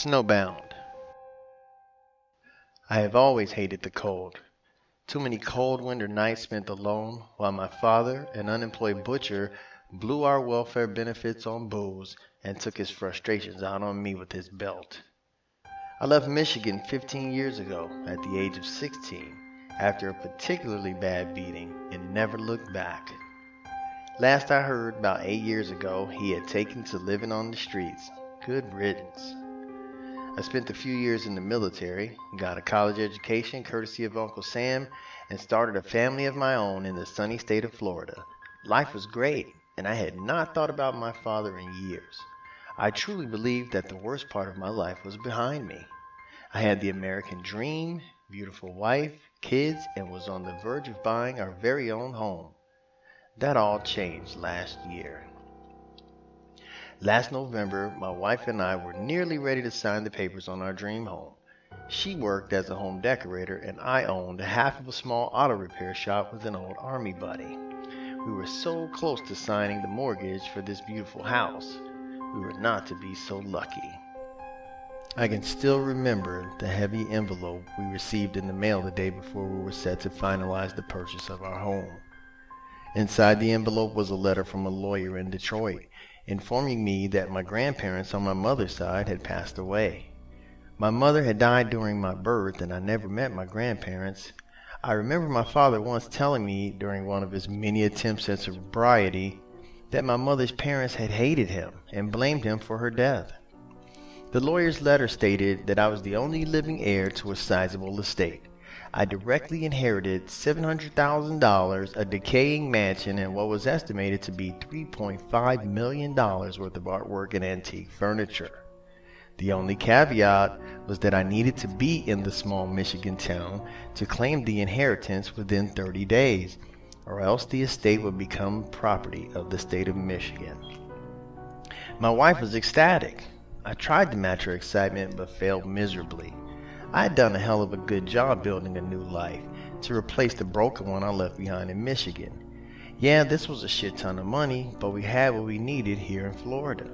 Snowbound. I have always hated the cold. Too many cold winter nights spent alone while my father, an unemployed butcher, blew our welfare benefits on booze and took his frustrations out on me with his belt. I left Michigan 15 years ago at the age of 16 after a particularly bad beating and never looked back. Last I heard, about 8 years ago, he had taken to living on the streets. Good riddance. I spent a few years in the military, got a college education courtesy of Uncle Sam, and started a family of my own in the sunny state of Florida. Life was great, and I had not thought about my father in years. I truly believed that the worst part of my life was behind me. I had the American dream, beautiful wife, kids, and was on the verge of buying our very own home. That all changed last year. Last November, my wife and I were nearly ready to sign the papers on our dream home. She worked as a home decorator, and I owned half of a small auto repair shop with an old army buddy. We were so close to signing the mortgage for this beautiful house. We were not to be so lucky. I can still remember the heavy envelope we received in the mail the day before we were set to finalize the purchase of our home. Inside the envelope was a letter from a lawyer in Detroit, informing me that my grandparents on my mother's side had passed away. My mother had died during my birth, and I never met my grandparents. I remember my father once telling me during one of his many attempts at sobriety that my mother's parents had hated him and blamed him for her death. The lawyer's letter stated that I was the only living heir to a sizable estate. I directly inherited $700,000, a decaying mansion, and what was estimated to be $3.5 million worth of artwork and antique furniture. The only caveat was that I needed to be in the small Michigan town to claim the inheritance within 30 days, or else the estate would become property of the state of Michigan. My wife was ecstatic. I tried to match her excitement but failed miserably. I had done a hell of a good job building a new life to replace the broken one I left behind in Michigan. Yeah, this was a shit ton of money, but we had what we needed here in Florida.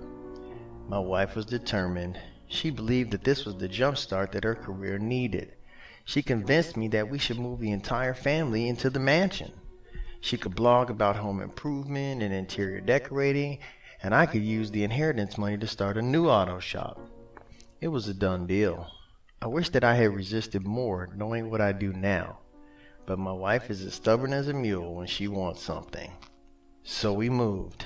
My wife was determined. She believed that this was the jump start that her career needed. She convinced me that we should move the entire family into the mansion. She could blog about home improvement and interior decorating, and I could use the inheritance money to start a new auto shop. It was a done deal. I wish that I had resisted more, knowing what I do now. But my wife is as stubborn as a mule when she wants something. So we moved.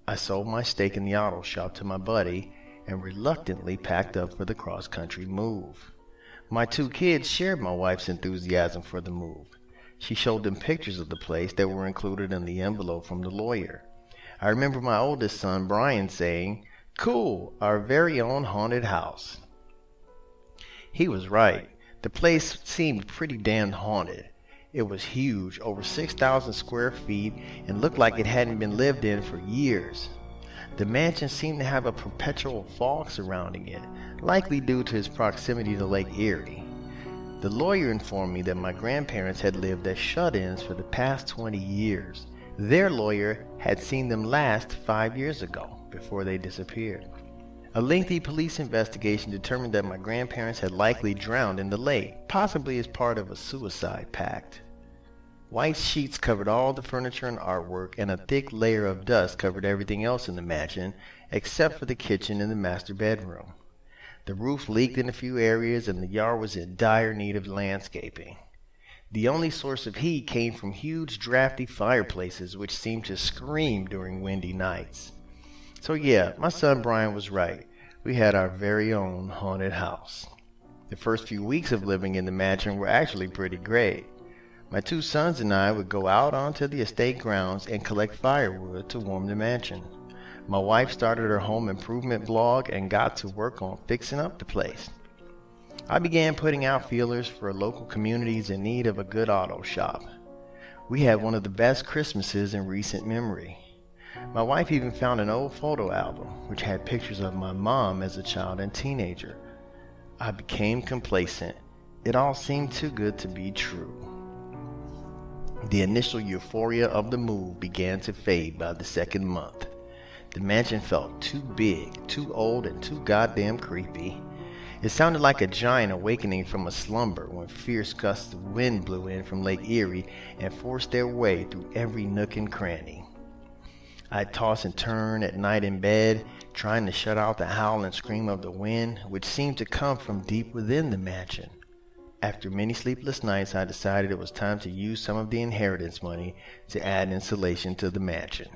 I sold my stake in the auto shop to my buddy and reluctantly packed up for the cross-country move. My two kids shared my wife's enthusiasm for the move. She showed them pictures of the place that were included in the envelope from the lawyer. I remember my oldest son, Brian, saying, "Cool, our very own haunted house." He was right. The place seemed pretty damn haunted. It was huge, over 6,000 square feet, and looked like it hadn't been lived in for years. The mansion seemed to have a perpetual fog surrounding it, likely due to its proximity to Lake Erie. The lawyer informed me that my grandparents had lived as shut-ins for the past 20 years. Their lawyer had seen them last 5 years ago, before they disappeared. A lengthy police investigation determined that my grandparents had likely drowned in the lake, possibly as part of a suicide pact. White sheets covered all the furniture and artwork, and a thick layer of dust covered everything else in the mansion, except for the kitchen and the master bedroom. The roof leaked in a few areas, and the yard was in dire need of landscaping. The only source of heat came from huge drafty fireplaces, which seemed to scream during windy nights. So yeah, my son Brian was right. We had our very own haunted house. The first few weeks of living in the mansion were actually pretty great. My two sons and I would go out onto the estate grounds and collect firewood to warm the mansion. My wife started her home improvement blog and got to work on fixing up the place. I began putting out feelers for local communities in need of a good auto shop. We had one of the best Christmases in recent memory. My wife even found an old photo album which had pictures of my mom as a child and teenager. I became complacent. It all seemed too good to be true. The initial euphoria of the move began to fade by the second month. The mansion felt too big, too old, and too goddamn creepy. It sounded like a giant awakening from a slumber when fierce gusts of wind blew in from Lake Erie and forced their way through every nook and cranny. I'd toss and turn at night in bed, trying to shut out the howl and scream of the wind, which seemed to come from deep within the mansion. After many sleepless nights, I decided it was time to use some of the inheritance money to add insulation to the mansion.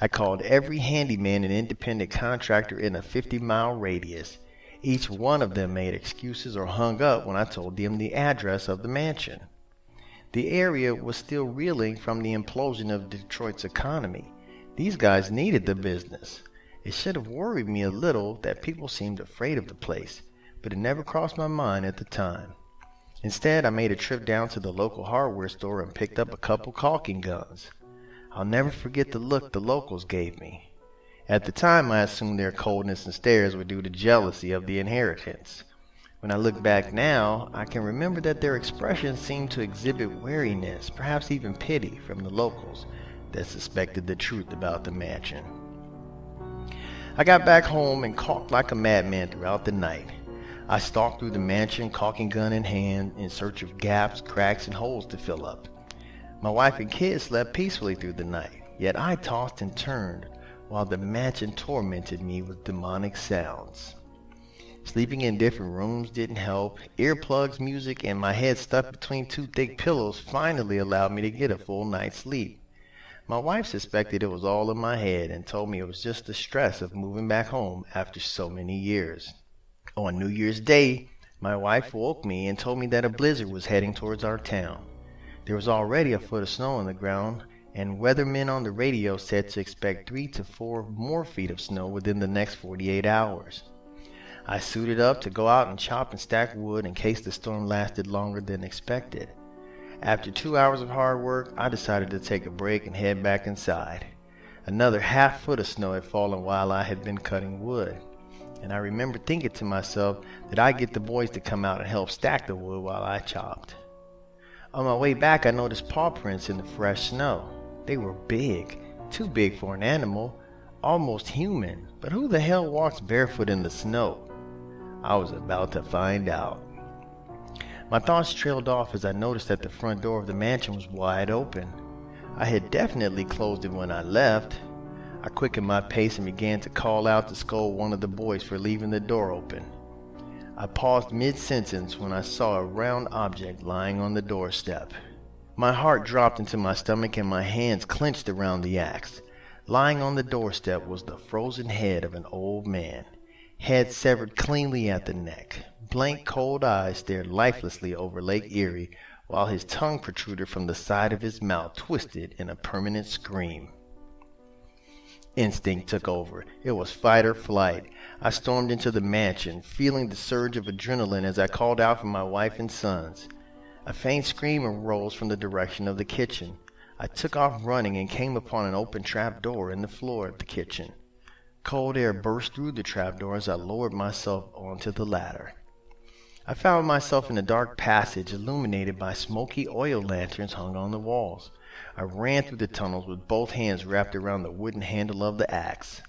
I called every handyman and independent contractor in a 50-mile radius. Each one of them made excuses or hung up when I told them the address of the mansion. The area was still reeling from the implosion of Detroit's economy. These guys needed the business. It should have worried me a little that people seemed afraid of the place, but it never crossed my mind at the time. Instead, I made a trip down to the local hardware store and picked up a couple caulking guns. I'll never forget the look the locals gave me. At the time, I assumed their coldness and stares were due to jealousy of the inheritance. When I look back now, I can remember that their expressions seemed to exhibit wariness, perhaps even pity, from the locals that suspected the truth about the mansion. I got back home and caulked like a madman throughout the night. I stalked through the mansion, caulking gun in hand, in search of gaps, cracks, and holes to fill up. My wife and kids slept peacefully through the night, yet I tossed and turned while the mansion tormented me with demonic sounds. Sleeping in different rooms didn't help. Earplugs, music, and my head stuck between two thick pillows finally allowed me to get a full night's sleep. My wife suspected it was all in my head and told me it was just the stress of moving back home after so many years. On New Year's Day, my wife woke me and told me that a blizzard was heading towards our town. There was already a foot of snow on the ground, and weathermen on the radio said to expect 3 to 4 more feet of snow within the next 48 hours. I suited up to go out and chop and stack wood in case the storm lasted longer than expected. After 2 hours of hard work, I decided to take a break and head back inside. Another half foot of snow had fallen while I had been cutting wood, and I remember thinking to myself that I'd get the boys to come out and help stack the wood while I chopped. On my way back, I noticed paw prints in the fresh snow. They were big, too big for an animal, almost human, but who the hell walks barefoot in the snow? I was about to find out. My thoughts trailed off as I noticed that the front door of the mansion was wide open. I had definitely closed it when I left. I quickened my pace and began to call out to scold one of the boys for leaving the door open. I paused mid-sentence when I saw a round object lying on the doorstep. My heart dropped into my stomach and my hands clenched around the axe. Lying on the doorstep was the frozen head of an old man, head severed cleanly at the neck. Blank, cold eyes stared lifelessly over Lake Erie, while his tongue protruded from the side of his mouth, twisted in a permanent scream. Instinct took over. It was fight or flight. I stormed into the mansion, feeling the surge of adrenaline as I called out for my wife and sons. A faint scream arose from the direction of the kitchen. I took off running and came upon an open trap door in the floor of the kitchen. Cold air burst through the trapdoor as I lowered myself onto the ladder. I found myself in a dark passage illuminated by smoky oil lanterns hung on the walls. I ran through the tunnels with both hands wrapped around the wooden handle of the axe.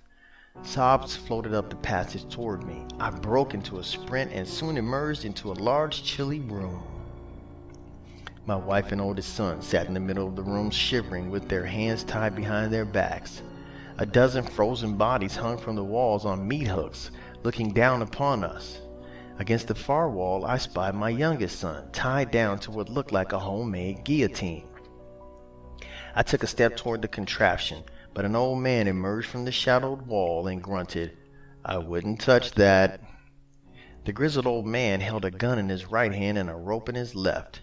Sobs floated up the passage toward me. I broke into a sprint and soon emerged into a large, chilly room. My wife and oldest son sat in the middle of the room, shivering with their hands tied behind their backs. A dozen frozen bodies hung from the walls on meat hooks, looking down upon us. Against the far wall, I spied my youngest son, tied down to what looked like a homemade guillotine. I took a step toward the contraption, but an old man emerged from the shadowed wall and grunted, "I wouldn't touch that." The grizzled old man held a gun in his right hand and a rope in his left.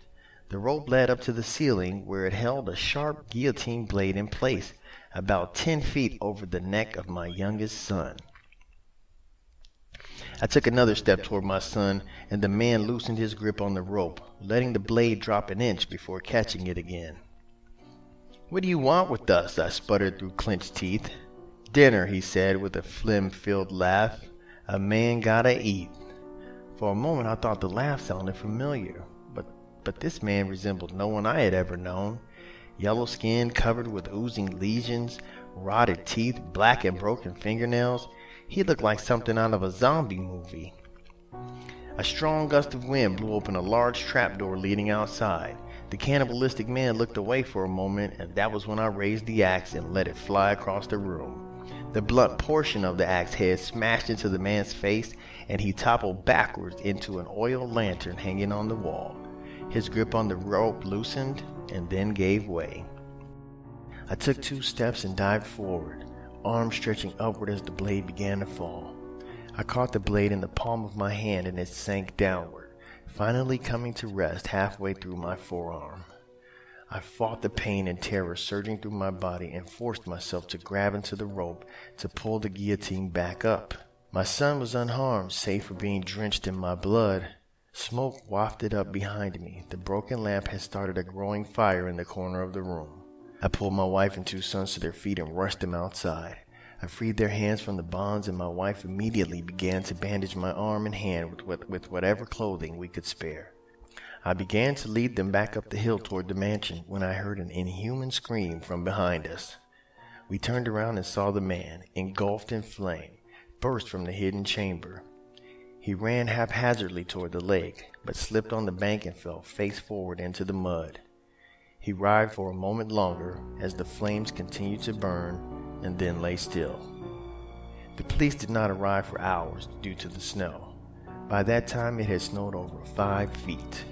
The rope led up to the ceiling, where it held a sharp guillotine blade in place, about 10 feet over the neck of my youngest son. I took another step toward my son, and the man loosened his grip on the rope, letting the blade drop an inch before catching it again. "What do you want with us?" I sputtered through clenched teeth. "Dinner," he said with a phlegm-filled laugh. "A man gotta eat." For a moment I thought the laugh sounded familiar, but this man resembled no one I had ever known. Yellow skin covered with oozing lesions, rotted teeth, black and broken fingernails. He looked like something out of a zombie movie. A strong gust of wind blew open a large trapdoor leading outside. The cannibalistic man looked away for a moment, and that was when I raised the axe and let it fly across the room. The blunt portion of the axe head smashed into the man's face, and he toppled backwards into an oil lantern hanging on the wall. His grip on the rope loosened and then gave way. I took 2 steps and dived forward, arms stretching upward as the blade began to fall. I caught the blade in the palm of my hand and it sank downward, finally coming to rest halfway through my forearm. I fought the pain and terror surging through my body and forced myself to grab into the rope to pull the guillotine back up. My son was unharmed, save for being drenched in my blood. Smoke wafted up behind me. The broken lamp had started a growing fire in the corner of the room. I pulled my wife and 2 sons to their feet and rushed them outside. I freed their hands from the bonds, and my wife immediately began to bandage my arm and hand with whatever clothing we could spare. I began to lead them back up the hill toward the mansion when I heard an inhuman scream from behind us. We turned around and saw the man, engulfed in flame, burst from the hidden chamber. He ran haphazardly toward the lake, but slipped on the bank and fell face forward into the mud. He writhed for a moment longer as the flames continued to burn and then lay still. The police did not arrive for hours due to the snow. By that time it had snowed over 5 feet.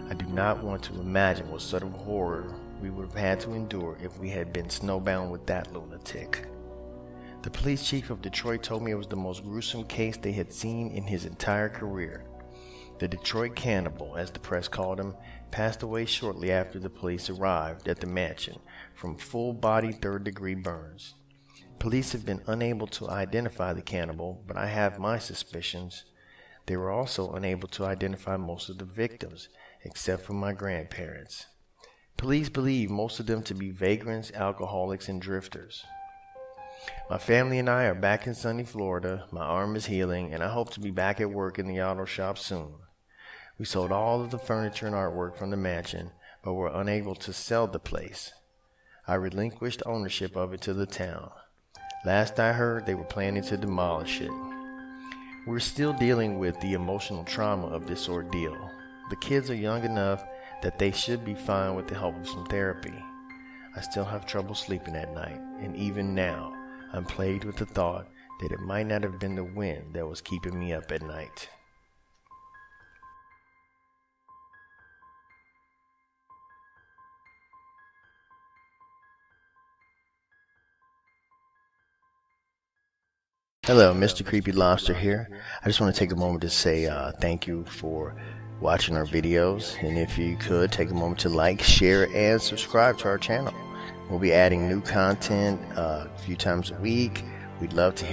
I do not want to imagine what sort of horror we would have had to endure if we had been snowbound with that lunatic. The police chief of Detroit told me it was the most gruesome case they had seen in his entire career. The Detroit cannibal, as the press called him, passed away shortly after the police arrived at the mansion from full-body third-degree burns. Police have been unable to identify the cannibal, but I have my suspicions. They were also unable to identify most of the victims, except for my grandparents. Police believe most of them to be vagrants, alcoholics, and drifters. My family and I are back in sunny Florida. My arm is healing, and I hope to be back at work in the auto shop soon. We sold all of the furniture and artwork from the mansion, but were unable to sell the place. I relinquished ownership of it to the town. Last I heard, they were planning to demolish it. We're still dealing with the emotional trauma of this ordeal. The kids are young enough that they should be fine with the help of some therapy. I still have trouble sleeping at night, and even now, I'm plagued with the thought that it might not have been the wind that was keeping me up at night. Hello, Mr. Creepy Lobster here. I just want to take a moment to say thank you for watching our videos, and if you could take a moment to like, share, and subscribe to our channel. We'll be adding new content a few times a week. We'd love to hear